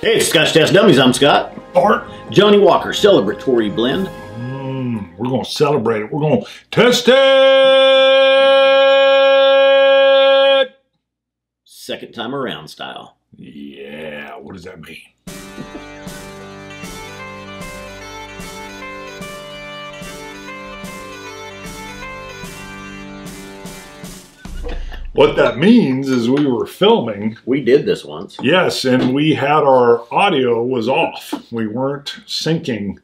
Hey, it's Scotch Test Dummies. I'm Scott. Art. Johnnie Walker Celebratory Blend. We're going to celebrate it. We're going to test it. Second time around style. Yeah, what does that mean? What that means is we were filming. We did this once. Yes, and we had our audio was off. We weren't syncing,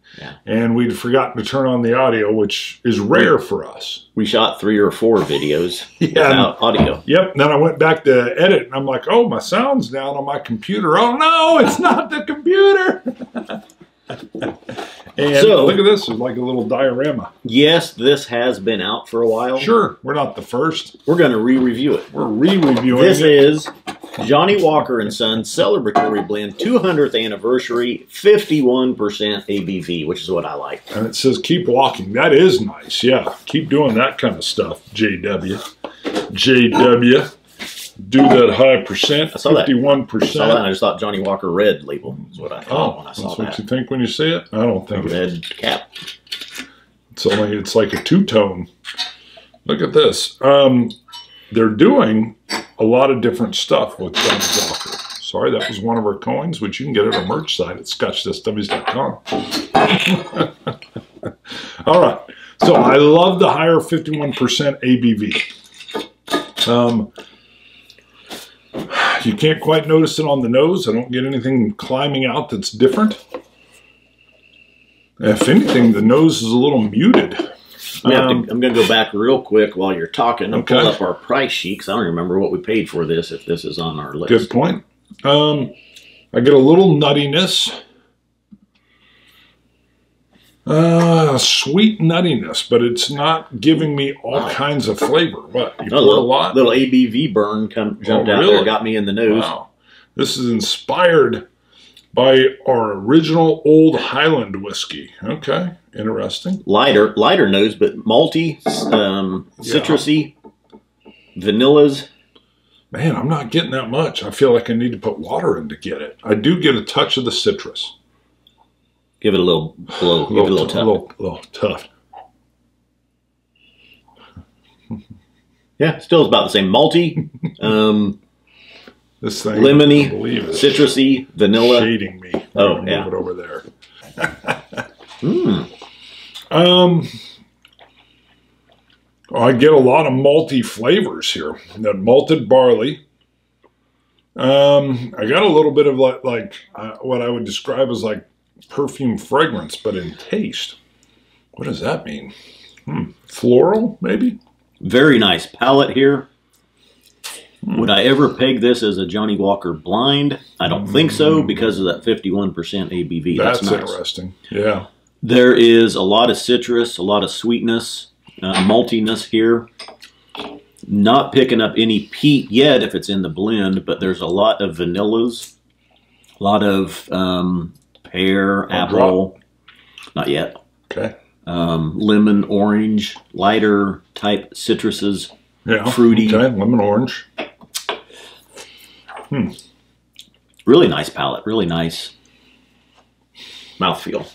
and we'd forgotten to turn on the audio, which is rare for us. We shot 3 or 4 videos without audio. Yep, then I went back to edit, and I'm like, oh, my sound's down on my computer. Oh, no, it's not the computer. And so, look at this, it's like a little diorama. Yes, this has been out for a while. Sure, we're not the first. We're going to re-review it. We're re-reviewing it. This is Johnnie Walker & Son Celebratory Blend 200th Anniversary, 51% ABV, which is what I like. And it says keep walking. That is nice, yeah. Keep doing that kind of stuff, JW. JW. Do that high percent, 51%. I saw that and I just thought Johnnie Walker Red label is what I thought when I saw that. That's what you think when you see it? I don't think red cap. It's like a two-tone. Look at this. They're doing a lot of different stuff with Johnnie Walker. Sorry, that was one of our coins, which you can get at our merch site at scotchtestdummies.com. All right. So I love the higher 51% ABV. You can't quite notice it on the nose. I don't get anything climbing out that's different. If anything, the nose is a little muted. I'm going to go back real quick while you're talking and pull up our price sheet, because I don't remember what we paid for this, if this is on our list. Good point. I get a little nuttiness. Sweet nuttiness, but it's not giving me all kinds of flavor. What? You poured a lot? Little ABV burn jumped out there, got me in the nose. Wow. This is inspired by our original old Highland whiskey. Okay, interesting. Lighter nose, but malty, citrusy, vanillas. Man, I'm not getting that much. I feel like I need to put water in to get it. I do get a touch of the citrus. Give it a little blow. Give it a little tough. A little tough. Yeah, still about the same. Malty, this thing, lemony, citrusy, vanilla. Shading me. Oh, yeah. Move it over there. I get a lot of malty flavors here. That malted barley. I got a little bit of like what I would describe as like perfume fragrance, but in taste. What does that mean? Floral, maybe? Very nice palate here. Would I ever peg this as a Johnnie Walker blind? I don't think so, because of that 51% ABV. That's nice. Interesting. Yeah. There is a lot of citrus, a lot of sweetness, maltiness here. Not picking up any peat yet if it's in the blend, but there's a lot of vanillas, a lot of pear, apple, not yet. Okay. Lemon, orange, lighter type citruses. Yeah. Fruity. Okay, lemon, orange. Really nice palate. Really nice mouthfeel.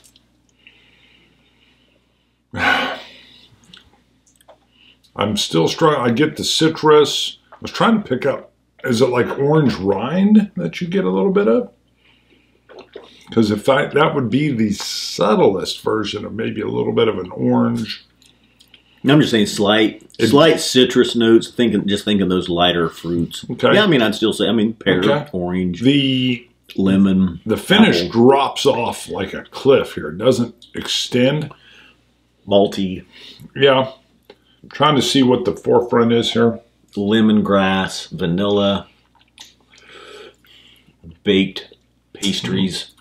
I'm still struggling. I get the citrus. I was trying to pick up, is it like orange rind that you get a little bit of? Because if that would be the subtlest version of maybe a little bit of an orange. I'm just saying slight citrus notes. Just thinking those lighter fruits. Okay. Yeah, I mean, I'd still say, pear, orange, lemon. The finish drops off like a cliff here. It doesn't extend. Malty. Yeah. I'm trying to see what the forefront is here. Lemongrass, vanilla, baked pastries.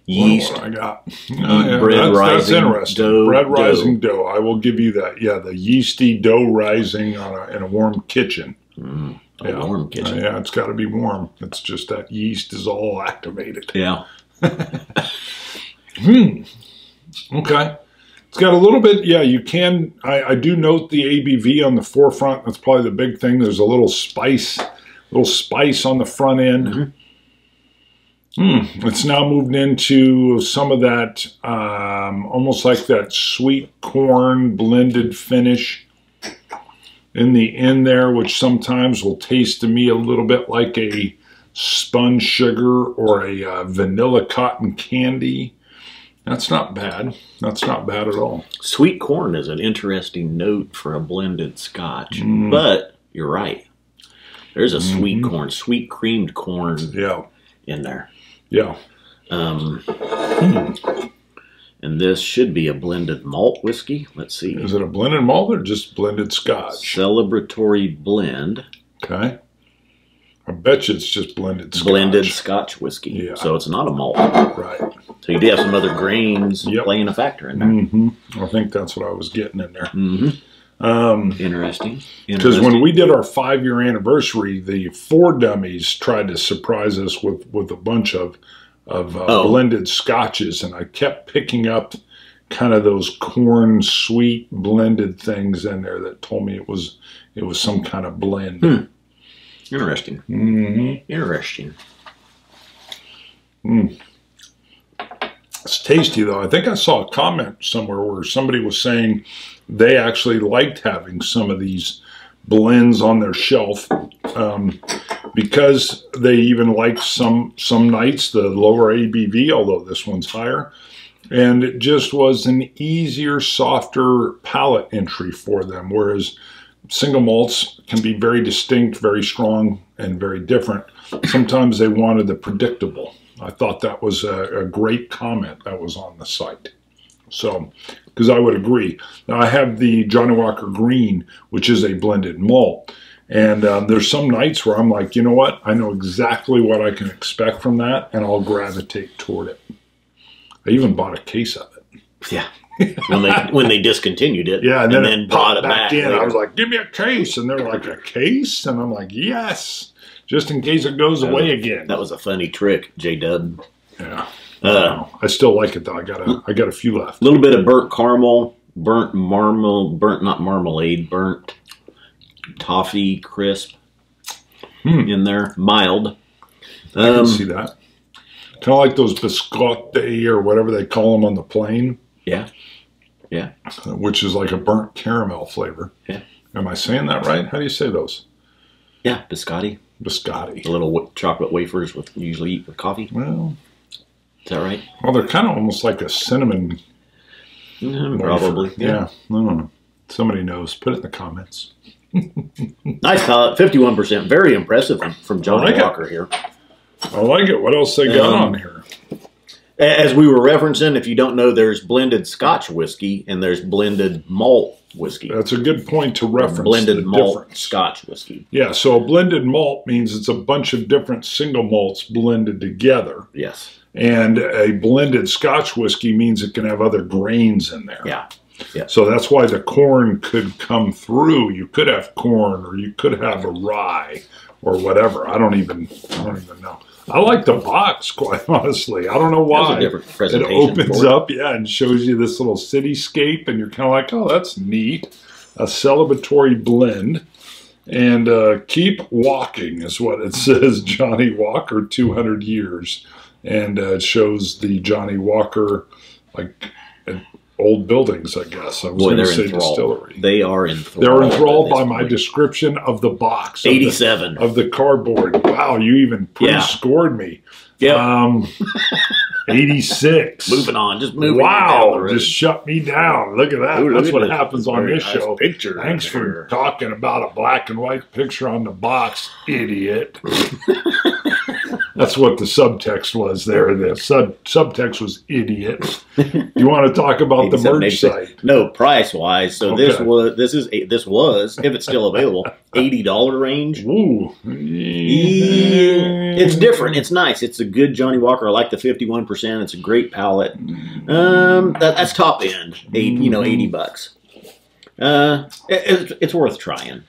Yeast. What I got. Bread rising. That's interesting. Bread rising dough. I will give you that. Yeah, the yeasty dough rising in a warm kitchen. A warm kitchen. Yeah, it's got to be warm. It's just that yeast is all activated. Yeah. Okay. It's got a little bit, yeah, you can, I do note the ABV on the forefront. That's probably the big thing. There's a little spice on the front end. It's now moved into some of that, almost like that sweet corn blended finish in the end there, which sometimes will taste to me a little bit like a spun sugar or a vanilla cotton candy. That's not bad. That's not bad at all. Sweet corn is an interesting note for a blended Scotch, but you're right. There's a sweet corn, sweet creamed corn in there. Yeah. And this should be a blended malt whiskey. Let's see. Is it a blended malt or just blended Scotch? Celebratory blend. Okay. I bet you it's just blended Scotch. Blended Scotch whiskey. Yeah. So it's not a malt. Right. So you do have some other grains playing a factor in there. I think that's what I was getting in there. Interesting. Because when we did our 5-year anniversary, the 4 Dummies tried to surprise us with a bunch of blended Scotches, and I kept picking up kind of those corn sweet blended things in there that told me it was some kind of blend. Interesting. Interesting. It's tasty, though. I think I saw a comment somewhere where somebody was saying they actually liked having some of these blends on their shelf because they even liked some nights the lower ABV, although this one's higher. And it just was an easier, softer palate entry for them, whereas single malts can be very distinct, very strong, and very different. Sometimes they wanted the predictable. I thought that was a great comment that was on the site. So, because I would agree. Now, I have the Johnnie Walker Green, which is a blended malt. And there's some nights where I'm like, you know what? I know exactly what I can expect from that, and I'll gravitate toward it. I even bought a case of it. Yeah. when they discontinued it. Yeah, and then brought it back in. later. I was like, give me a case. And they're like, a case? And I'm like, yes. Just in case it goes away again. That was a funny trick, J-Dub. Yeah. I still like it, though. I got a few left. A little bit of burnt caramel, burnt toffee crisp in there. Mild. I can see that. Kind of like those biscotti or whatever they call them on the plane. Yeah. Yeah. Which is like a burnt caramel flavor. Yeah. Am I saying that right? How do you say those? Yeah, biscotti. Biscotti. The little chocolate wafers usually eat with coffee. Well, is that right? Well, they're kind of almost like a cinnamon. Probably. Yeah. I don't know. Somebody knows. Put it in the comments. Nice palate. 51%. Very impressive from Johnnie Walker here. I like it. What else they got on here? As we were referencing, if you don't know, there's blended Scotch whiskey and there's blended malt whiskey. That's a good point to reference. Blended malt Scotch whiskey. Yeah, so a blended malt means it's a bunch of different single malts blended together. Yes. And a blended Scotch whiskey means it can have other grains in there. Yeah. Yeah. So that's why the corn could come through. You could have corn, or you could have a rye, or whatever. I don't even know. I like the box, quite honestly. I don't know why. It opens up, and shows you this little cityscape, and you're kind of like, oh, that's neat. A celebratory blend. And keep walking is what it says. Johnnie Walker, 200 years. And it shows the Johnnie Walker, like, old buildings, I guess. I was going to say distillery. They are enthralled. They're enthralled by my description of the box. 87. Of the cardboard. Wow, you even pre-scored me. Yeah. 86. Moving on. Just moving Wow, just shut me down. Look at that. Ooh, that's what happens on this show. Picture Thanks for talking about a black and white picture on the box, idiot. That's what the subtext was there. The subtext was idiot. You want to talk about the merch site? No, price wise. So this was if it's still available, $80 range. Ooh, it's different. It's nice. It's a good Johnnie Walker. I like the 51%. It's a great palate. That's top end. $80. It's worth trying.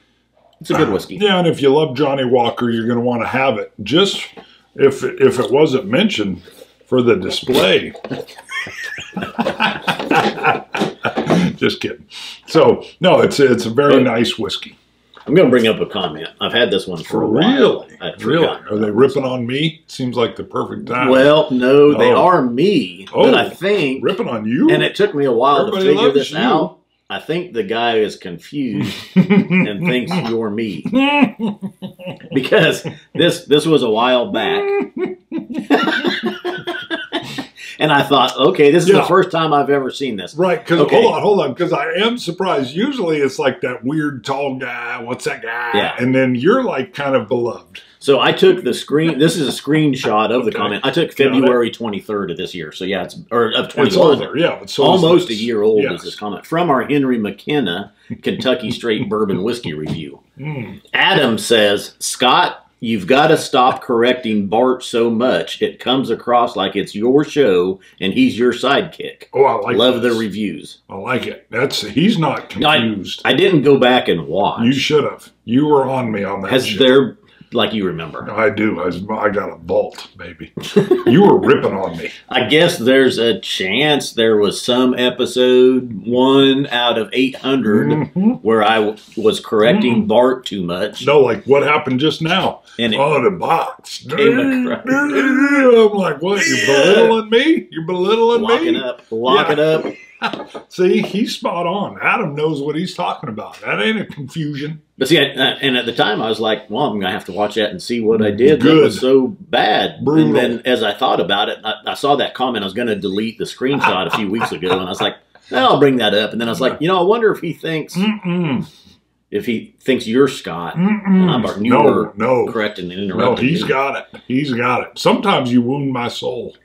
It's a good whiskey. Yeah, and if you love Johnnie Walker, you're going to want to have it. Just if it wasn't mentioned for the display. Just kidding. So, no, it's a very nice whiskey. I'm going to bring up a comment. I've had this one for a while. Really? Are they ripping on me? Seems like the perfect time. Well, no, they are me. But I think... Ripping on you? And it took me a while to figure this out. I think the guy is confused and thinks you're me. Because this was a while back. And I thought, okay, this is the first time I've ever seen this. Right, because hold on, because I am surprised. Usually it's like that weird tall guy, what's that guy? Yeah. And then you're like kind of beloved. So I took the screen, this is a screenshot of the comment. I took February 23rd of this year. So yeah, of 21. It's older, yeah. But so almost a year old is this comment. From our Henry McKenna Kentucky Straight Bourbon Whiskey Review. Adam says, Scott, you've got to stop correcting Bart so much. It comes across like it's your show and he's your sidekick. Oh, I like Love the reviews. I like it. He's not confused. I didn't go back and watch. You should have. You were on me on that. Has there, like you remember? I do. I got a vault, baby. You were ripping on me. I guess there's a chance there was some episode 1 out of 800 where I was correcting Bart too much. No, like what happened just now. And the box. Came across. I'm like, what? You're belittling me? You're belittling me? Lock it up. See, he's spot on. Adam knows what he's talking about. That ain't a confusion. But see, and at the time I was like, well, I'm going to have to watch that and see what I did. That was so bad. Brutal. And then as I thought about it, I saw that comment. I was going to delete the screenshot a few weeks ago. And I was like, well, I'll bring that up. And then I was like, I wonder if he thinks... If he thinks you're Scott, and I'm Bart, you were correcting and interrupting. No, he's got it. He's got it. Sometimes you wound my soul.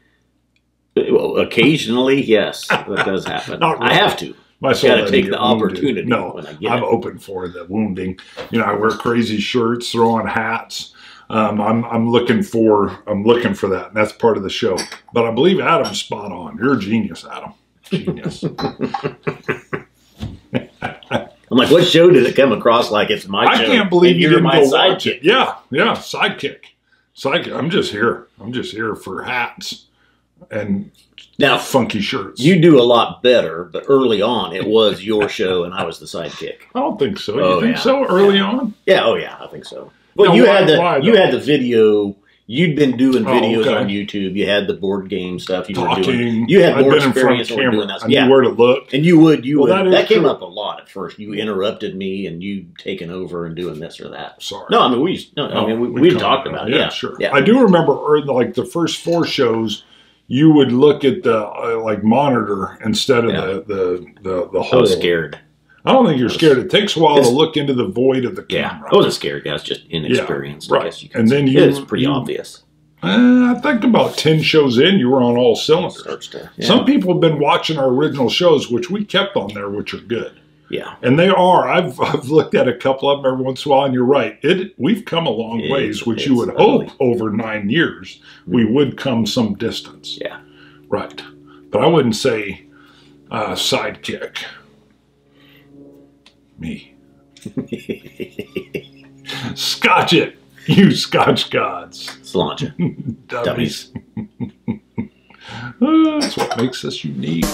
Well, occasionally, yes, that does happen. I have to. My soul got to take the opportunity. No, when I get I'm open for the wounding. I wear crazy shirts, throw on hats. I'm looking for that, and that's part of the show. But I believe Adam's spot on. You're a genius, Adam. Genius. I'm like, what show did it come across like it's my show? I can't believe you didn't my go sidekick. watch it. Yeah, sidekick. I'm just here. I'm just here for hats and now funky shirts. You do a lot better, but early on it was your show and I was the sidekick. I don't think so. You think so? Early on? Yeah. Oh yeah, I think so. But you had the video. You'd been doing videos on YouTube. You had the board game stuff. You had more experience on doing that. I knew where to look. And you would. That came up a lot at first. You interrupted me, and you taking over and doing this or that. Sorry. No, I mean we talked about it. Yeah, sure. Yeah. I do remember, like the first 4 shows, you would look at the monitor instead of the hole. I was scared. I don't think you're scared. It takes a while to look into the void of the camera. Yeah, I wasn't scared. I was just inexperienced. Right. I guess you could say. It's pretty obvious. I think about 10 shows in, you were on all cylinders. Some people have been watching our original shows, which we kept on there, which are good. Yeah. And they are. I've looked at a couple of them every once in a while, and you're right. We've come a long ways, which you would hope over 9 years we would come some distance. Yeah. Right. But I wouldn't say sidekick. Me. Scotch it, you Scotch gods. Sláinte. Dummies. That's what makes us unique.